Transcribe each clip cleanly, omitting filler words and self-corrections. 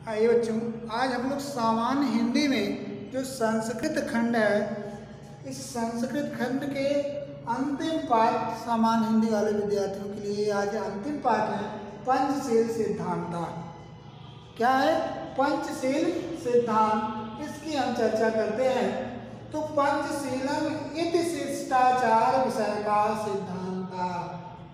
आइए बच्चों, आज हम लोग सामान्य हिंदी में जो संस्कृत खंड है, इस संस्कृत खंड के अंतिम पाठ सामान्य हिंदी वाले विद्यार्थियों के लिए आज अंतिम पाठ है पंचशील सिद्धांत। क्या है पंचशील सिद्धांत, इसकी हम चर्चा करते हैं। तो पंचशीलम इति शिष्टाचार विषय का सिद्धांत।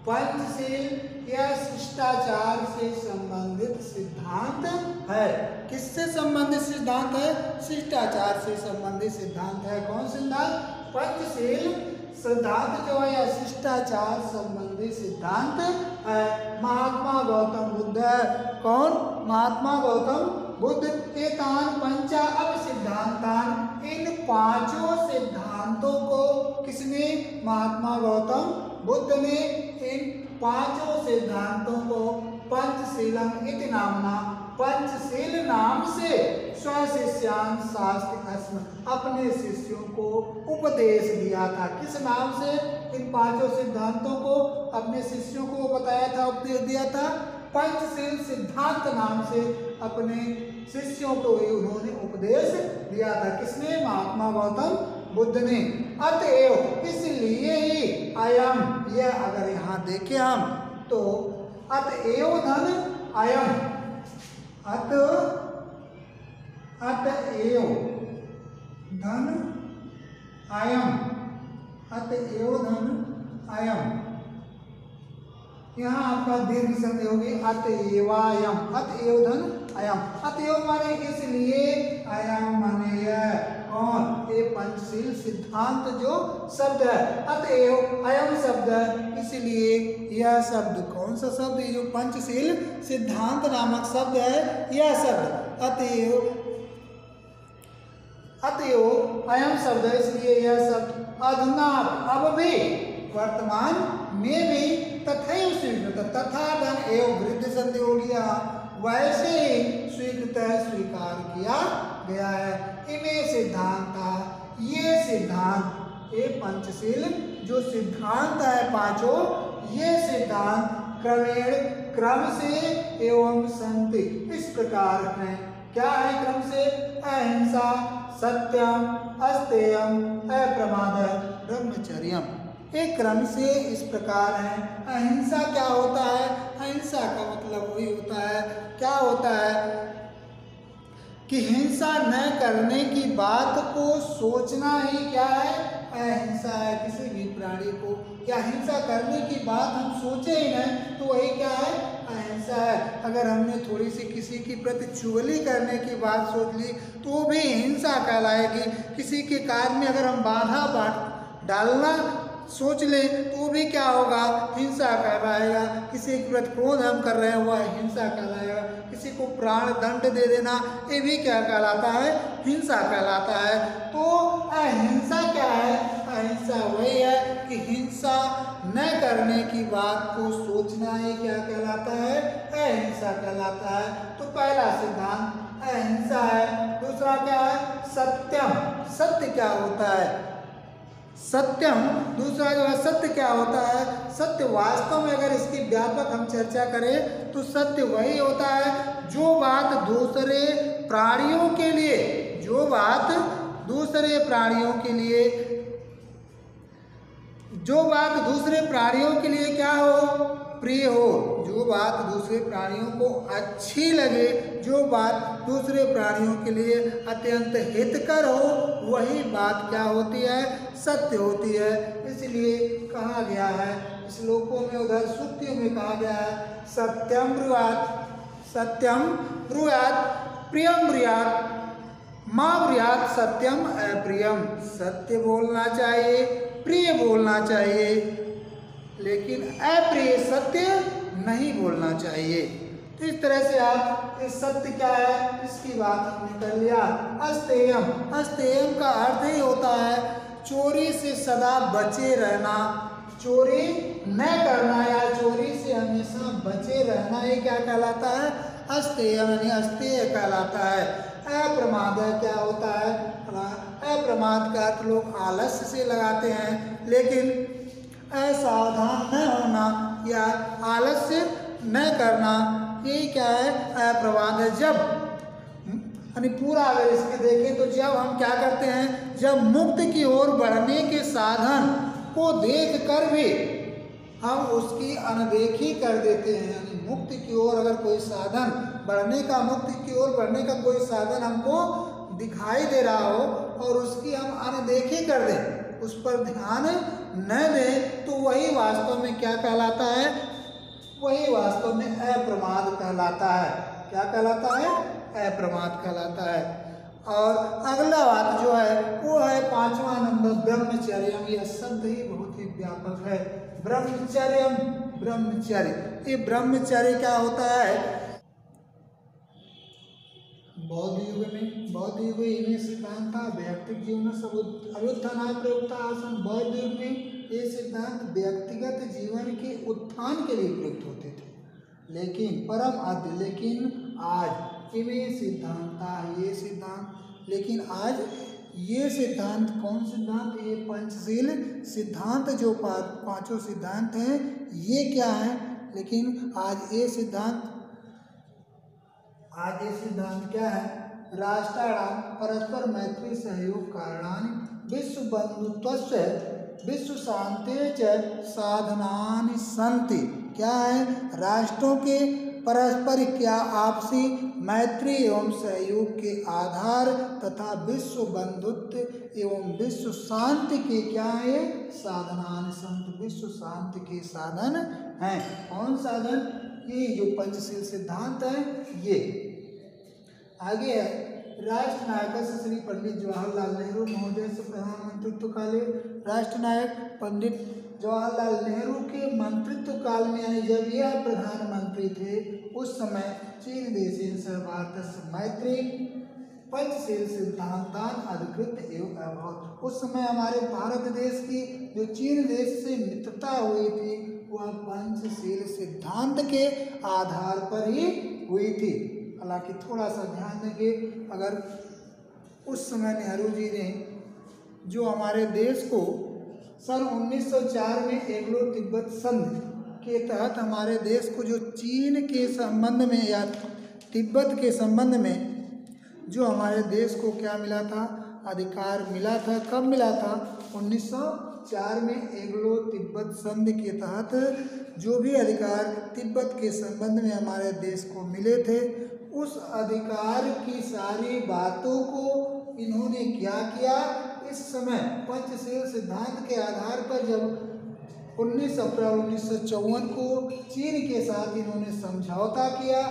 पंचशील यह शिष्टाचार से संबंधित सिद्धांत है। किससे संबंधित सिद्धांत है? शिष्टाचार से संबंधित सिद्धांत है। कौन सिद्धांत? पंचशील सिद्धांत जो है यह शिष्टाचार संबंधी सिद्धांत है। महात्मा गौतम बुद्ध है। कौन? महात्मा गौतम बुद्ध। एतान पंचा अभिसिद्धांतान, इन पांचों सिद्धांतों को किसने? महात्मा गौतम बुद्ध ने इन पांचों सिद्धांतों को पंचशीलम इति नामना, पंचशील नाम से स्वशिष्यान शास्त्र अस्म, अपने शिष्यों को उपदेश दिया था। किस नाम से? इन पांचों सिद्धांतों को अपने शिष्यों को बताया था, उपदेश दिया था। पंचशील सिद्धांत नाम से अपने शिष्यों को उन्होंने उपदेश दिया था। किसने? महात्मा गौतम बुद्ध ने। अतएव इसलिए ही अयम, यह अगर यहाँ देखें हम तो अतएव धन अयम, अतएव धन अयम, अतएव धन अयम, यहाँ आपका दीर्घ संधि होगी अतएवायम, अतएव धन अयम। अतएव माने इसलिए, अयम माने यह। कौन? ये पंचशील सिद्धांत जो शब्द है, अतएव अयम शब्द है, इसलिए यह शब्द। कौन सा शब्द? ये जो पंचशील सिद्धांत नामक शब्द है, यह शब्द अतएव, अतएव अयम शब्द है, इसलिए यह शब्द अधुना, अब भी, वर्तमान में भी, तथैव स्वीकृत, तथा धन एवं वृद्धि संधि हो गया, वैसे ही स्वीकृत है, स्वीकार किया गया है। इन्हें सिद्धांत, ये सिद्धांत, ये पंचशील जो सिद्धांत है पांचों, ये सिद्धांत क्रमेण, क्रम से एवं संति, इस प्रकार हैं। क्या है क्रम से? अहिंसा, सत्यम, अस्तेयम, अप्रमाद, ब्रह्मचर्यम। एक क्रम से इस प्रकार है। अहिंसा क्या होता है? अहिंसा का मतलब वही होता है, क्या होता है कि हिंसा न करने की बात को सोचना ही क्या है? अहिंसा है। किसी भी प्राणी को क्या हिंसा करने की बात हम सोचे ही नहीं तो वही क्या है? अहिंसा है। अगर हमने थोड़ी सी किसी की प्रति चुगली करने की बात सोच ली तो भी हिंसा कहलाएगी। किसी के कार्य में अगर हम बाधा डालना सोच ले तो भी क्या होगा? हिंसा कहलाएगा। किसी के प्रति क्रोध हम कर रहे हैं वह हिंसा कहलाएगा। किसी को प्राण दंड दे देना ये भी क्या कहलाता है? हिंसा कहलाता है। तो अहिंसा क्या है? अहिंसा वही है कि हिंसा न करने की बात को सोचना ही क्या कहलाता है? अहिंसा कहलाता है। तो पहला सिद्धांत अहिंसा है। दूसरा क्या है? सत्यम, सत्य क्या होता है? सत्यम, दूसरा जो है सत्य क्या होता है? सत्य वास्तव में अगर इसकी व्यापक हम चर्चा करें तो सत्य वही होता है जो बात दूसरे प्राणियों के लिए, जो बात दूसरे प्राणियों के लिए, जो बात दूसरे प्राणियों के लिए क्या हो? प्रिय हो, जो बात दूसरे प्राणियों को अच्छी लगे, जो बात दूसरे प्राणियों के लिए अत्यंत हितकर हो, वही बात क्या होती है? सत्य होती है। इसलिए कहा गया है श्लोकों में, उधर सूक्तियों में कहा गया है सत्यम ब्रुयात्, सत्यम ब्रुयात्, प्रियम ब्रुयात्, मां ब्रुयात् सत्यम अप्रियम। सत्य बोलना चाहिए, प्रिय बोलना चाहिए, लेकिन अप्रिय सत्य नहीं बोलना चाहिए। तो इस तरह से आप इस सत्य क्या है इसकी बात हमने कर लिया। अस्तेयम, अस्तेयम का अर्थ ही होता है चोरी से सदा बचे रहना, चोरी न करना या चोरी से हमेशा बचे रहना, ये क्या कहलाता है? अस्तेयम यानी अस्तेय कहलाता है। अप्रमाद क्या होता है? अप्रमाद का अर्थ लोग आलस्य से लगाते हैं, लेकिन असावधान न होना या आलस्य न करना, ये क्या है? अप्रमाद है। जब यानी पूरा अगर इसके देखें तो जब हम क्या करते हैं, जब मुक्त की ओर बढ़ने के साधन को देख कर भी हम उसकी अनदेखी कर देते हैं। यानी मुक्ति की ओर अगर कोई साधन बढ़ने का, मुक्ति की ओर बढ़ने का कोई साधन हमको दिखाई दे रहा हो और उसकी हम अनदेखी कर दें, उस पर ध्यान न दें, तो वही वास्तव में क्या कहलाता है, वही वास्तव में अप्रमाद कहलाता है। क्या कहलाता है? अप्रमाद कहलाता है। और अगला बात जो है वो है 5वां नंबर ब्रह्मचर्य। यह शब्द ही बहुत ही व्यापक है। ब्रह्मचर्य, ब्रह्मचर्य, ये ब्रह्मचर्य क्या होता है? बौद्ध युग में इन्हें सिद्धांत था व्यक्तिगत जीवन सब अभ्युत्थान प्रयुक्त आसन। बौद्ध युग में ये सिद्धांत व्यक्तिगत जीवन के उत्थान के लिए प्रयुक्त होते थे, लेकिन परम आद्य, लेकिन आज इन्हें सिद्धांत था ये सिद्धांत, लेकिन आज ये सिद्धांत कौन सिद्धांत? ये पंचशील सिद्धांत जो पांचों सिद्धांत हैं ये क्या है? लेकिन आज ये सिद्धांत क्या है? राष्ट्राणां परस्पर मैत्री सहयोग कारणानि विश्व बंधुत्वस्य विश्व शांति च साधनानि सन्ति। क्या है? राष्ट्रों के परस्पर क्या आपसी मैत्री एवं सहयोग के आधार तथा विश्व बंधुत्व एवं विश्व शांति के क्या है? साधनानि सन्ति, विश्व शांति के साधन हैं। कौन साधन? ये जो पंचशील सिद्धांत है ये। आगे है राष्ट्र नायक श्री पंडित जवाहरलाल नेहरू महोदय से प्रधानमंत्रित्व काले। राष्ट्र नायक पंडित जवाहरलाल नेहरू के मंत्रित्व काल में, यानी जब यह प्रधानमंत्री थे उस समय चीन देशेन सह भारतस्य मैत्री पंचशील सिद्धांतान अधिकृत एवं अभवत्। उस समय हमारे भारत देश की जो चीन देश से मित्रता हुई थी वह पंचशील सिद्धांत के आधार पर ही हुई थी। हालांकि थोड़ा सा ध्यान देंगे, अगर उस समय नेहरू जी ने जो हमारे देश को सन 1904 में एंग्लो तिब्बत संधि के तहत हमारे देश को जो चीन के संबंध में या तिब्बत के संबंध में जो हमारे देश को क्या मिला था? अधिकार मिला था। कब मिला था? 1904 में एंग्लो तिब्बत संधि के तहत जो भी अधिकार तिब्बत के संबंध में हमारे देश को मिले थे, उस अधिकार की सारी बातों को इन्होंने क्या किया? इस समय पंचशील सिद्धांत के आधार पर जब 19 अप्रैल 1954 को चीन के साथ इन्होंने समझौता किया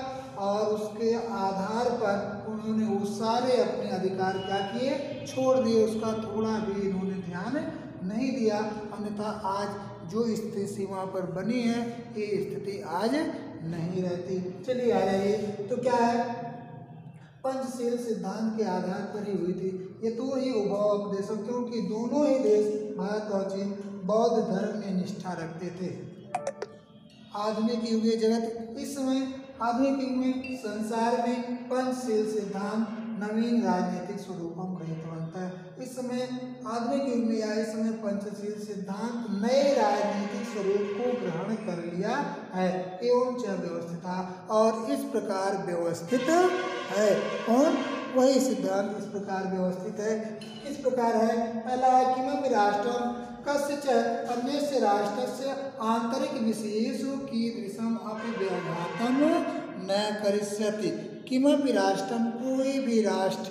और उसके आधार पर उन्होंने वो सारे अपने अधिकार क्या किए? छोड़ दिए। उसका थोड़ा भी इन्होंने ध्यान नहीं दिया। अन्यथा आज जो स्थिति सीमा पर बनी है ये स्थिति आज नहीं रहती। चलिए आ जाइए, तो क्या है? पंचशील सिद्धांत के आधार पर ही हुई थी। ये तो ही उभव उपदेशों, क्योंकि दोनों ही देश भारत और चीन बौद्ध धर्म में निष्ठा रखते थे। आधुनिक युग जगत, इस समय आधुनिक युग में संसार में पंचशील सिद्धांत नवीन राजनीतिक स्वरूपों ग्रहित बनता है। इस समय आधुनिक युग में या इस समय पंचशील सिद्धांत नए राजनीतिक स्वरूप को ग्रहण कर लिया है एवं च व्यवस्थित, और इस प्रकार व्यवस्थित है। कौन? वही सिद्धांत इस प्रकार व्यवस्थित है। किस प्रकार है? पहला है किमपि राष्ट्रं कस्यचित् अन्यस्य राष्ट्रस्य आंतरिक विषयेषु कीदृशम् अपि व्यवधानं न करिष्यति। किमपि राष्ट्रं, कोई भी राष्ट्र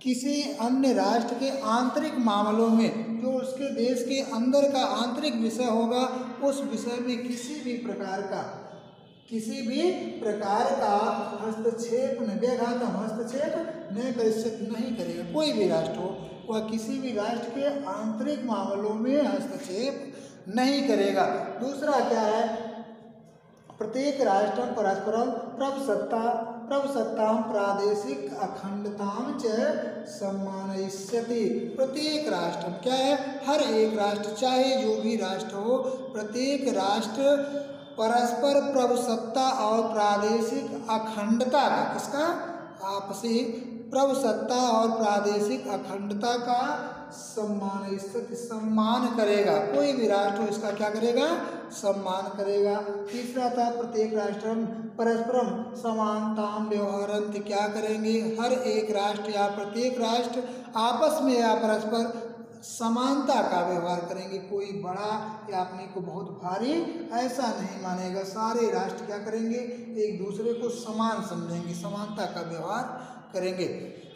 किसी अन्य राष्ट्र के आंतरिक मामलों में, जो उसके देश के अंदर का आंतरिक विषय होगा, उस विषय में किसी भी प्रकार का हस्तक्षेप न व्याघातम, हस्तक्षेप न करिष्यति, नहीं करेगा। कोई भी राष्ट्र हो वह किसी भी राष्ट्र के आंतरिक मामलों में हस्तक्षेप नहीं करेगा। दूसरा क्या है? प्रत्येक राष्ट्र परस्परम प्रभुसत्तां प्रादेशिक अखंडतां च सम्मानयिष्यति। प्रत्येक राष्ट्र क्या है? हर एक राष्ट्र, चाहे जो भी राष्ट्र हो, प्रत्येक राष्ट्र परस्पर प्रभुसत्ता और प्रादेशिक अखंडता का, किसका? आपसी प्रभुसत्ता और प्रादेशिक अखंडता का सम्मान करेगा। कोई भी राष्ट्र हो इसका क्या करेगा? सम्मान करेगा। तीसरा था प्रत्येक राष्ट्र परस्परम समानताम व्यवहारंत। क्या करेंगे? हर एक राष्ट्र या प्रत्येक राष्ट्र आपस में या परस्पर समानता का व्यवहार करेंगे। कोई बड़ा या अपने को बहुत भारी ऐसा नहीं मानेगा। सारे राष्ट्र क्या करेंगे? एक दूसरे को समान समझेंगे, समानता का व्यवहार करेंगे।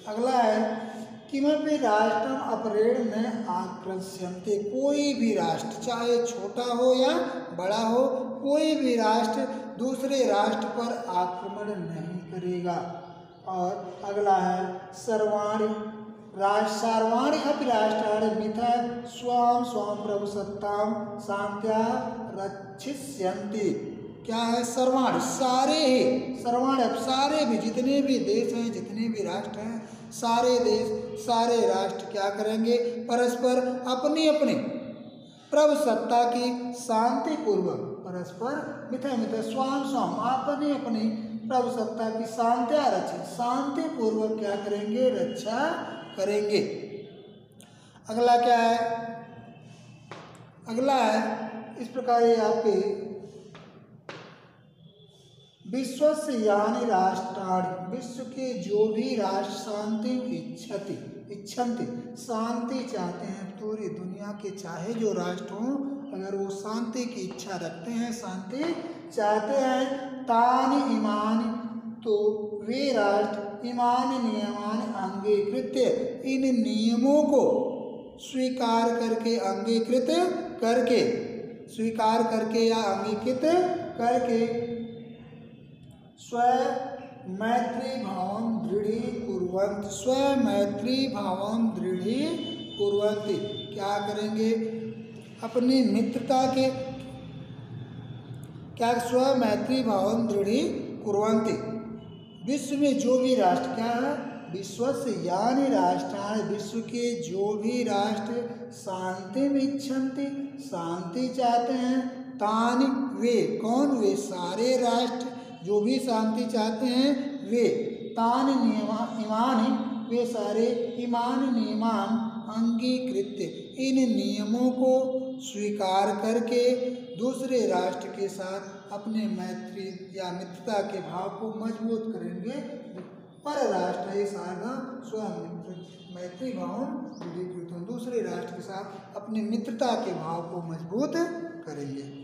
अगला है किमपि राष्ट्रम अपरेण में आक्रस्यन्ते। कोई भी राष्ट्र चाहे छोटा हो या बड़ा हो, कोई भी राष्ट्र दूसरे राष्ट्र पर आक्रमण नहीं करेगा। और अगला है सर्वाणि अपि राष्ट्राणि मिथा स्वाम स्वाम प्रभुसत्ताम शांत्या रक्षिष्यन्ति। क्या है? सर्वाणि सारे ही, सर्वाणि सारे भी, जितने भी देश हैं, जितने भी राष्ट्र हैं, सारे देश सारे राष्ट्र क्या करेंगे? परस्पर अपनी अपनी प्रभुसत्ता की शांति पूर्वक, परस्पर मिथा मिथा स्वाम स्वाम अपनी अपनी प्रभुसत्ता की शांत्या रक्षित, शांति पूर्वक क्या करेंगे? रक्षा करेंगे। अगला क्या है? अगला है इस प्रकार ये आपके विश्वस्य यानि राष्ट्राणि, विश्व के जो भी राष्ट्र शांति इच्छन्ति, शांति चाहते हैं, पूरी दुनिया के चाहे जो राष्ट्र हों, अगर वो शांति की इच्छा रखते हैं, शांति चाहते हैं, तानि इमानि, तो वे राष्ट्र इमानि नियमानि अंगीकृत्य, इन नियमों को स्वीकार करके, अंगीकृत करके, स्वीकार करके या अंगीकृत करके स्वमैत्री भावं दृढ़ीकुर्वन्ति, स्वमैत्री भावं दृढ़ीकुर्वन्ति। क्या करेंगे? अपनी मित्रता के क्या स्वमैत्री भावं दृढ़ीकुर्वन्ति। विश्व में जो भी राष्ट्र क्या है? विश्वस्य यानि राष्ट्राणि, विश्व के जो भी राष्ट्र शांति इच्छन्ति, शांति चाहते हैं, तानि वे, कौन? वे सारे राष्ट्र जो भी शांति चाहते हैं वे, तानि इमानि, वे सारे इमान नियमान अंगीकृत्य, इन नियमों को स्वीकार करके दूसरे राष्ट्र के साथ अपने मैत्री या मित्रता के भाव को मजबूत करेंगे। पर राष्ट्र ये सारा स्वयं मैत्री भाव दूसरे राष्ट्र के साथ अपने मित्रता के भाव को मजबूत करेंगे।